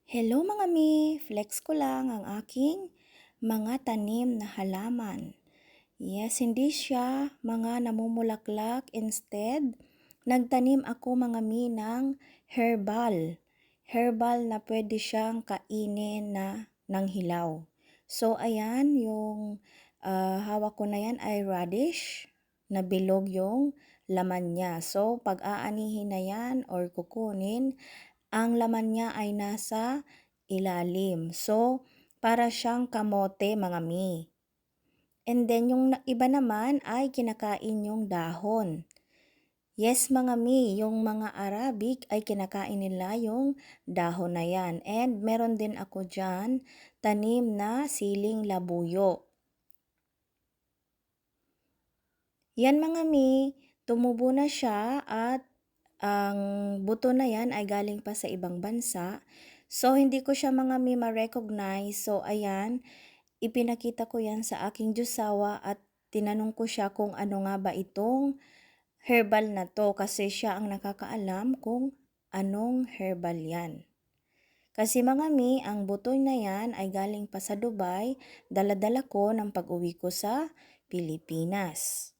Hello mga mi, flex ko lang ang aking mga tanim na halaman. Yes, hindi siya mga namumulaklak. Instead, nagtanim ako mga mi ng herbal. Herbal na pwede siyang kainin na ng hilaw. So, ayan, yung hawak ko na yan ay radish na bilog yung laman niya. So, pag-aanihin na yan or kukunin, ang laman niya ay nasa ilalim. So, para siyang kamote mga mi. And then yung iba naman ay kinakain yung dahon. Yes mga mi, yung mga Arabic ay kinakain nila yung dahon na yan. And meron din ako dyan tanim na siling labuyo. Yan mga mi, tumubo na siya at ang buto na yan ay galing pa sa ibang bansa. So, hindi ko siya mga mi ma-recognize. So, ayan, ipinakita ko yan sa aking jusawa at tinanong ko siya kung ano nga ba itong herbal na to kasi siya ang nakakaalam kung anong herbal yan. Kasi mga mi, ang buto na yan ay galing pa sa Dubai, dala-dala ko ng pag-uwi ko sa Pilipinas.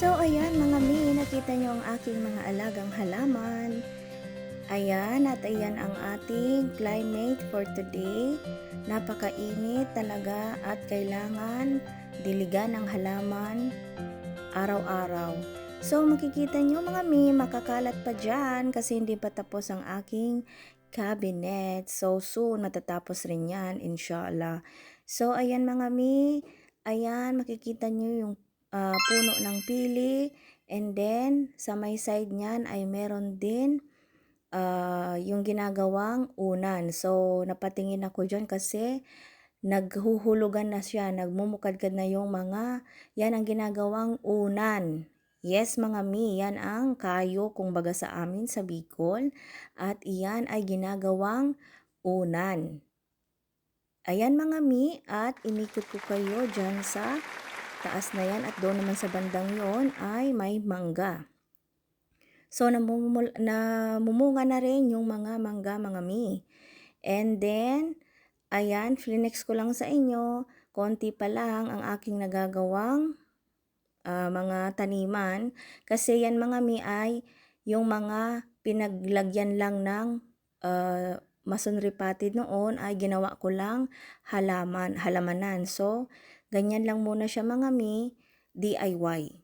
So, ayan mga mi, nakita nyo ang aking mga alagang halaman. Ayan, at ayan ang ating climate for today. Napakainit talaga at kailangan diligan ng halaman araw-araw. So, makikita nyo mga mi, makakalat pa dyan kasi hindi pa tapos ang aking cabinet. So, soon matatapos rin yan, inshallah. So, ayan mga mi, ayan, makikita nyo yung puno ng pili. And then, sa may side niyan ay meron din yung ginagawang unan. So, napatingin ako dyan kasi naghuhulugan na siya, nagmumukadkad na yung mga, yan ang ginagawang unan. Yes mga mi, yan ang kayo kung baga sa amin sa Bicol at iyan ay ginagawang unan. Ayan mga mi, at inikot ko kayo dyan sa taas na yan at doon naman sa bandang yon ay may mangga. So, namumunga na rin yung mga mangga mga mi. And then, ayan, flinex ko lang sa inyo, konti pa lang ang aking nagagawang mga taniman. Kasi yan mga mi ay yung mga pinaglagyan lang ng masonry potted noon ay ginawa ko lang halamanan. So, ganyan lang muna siya mga mi, DIY.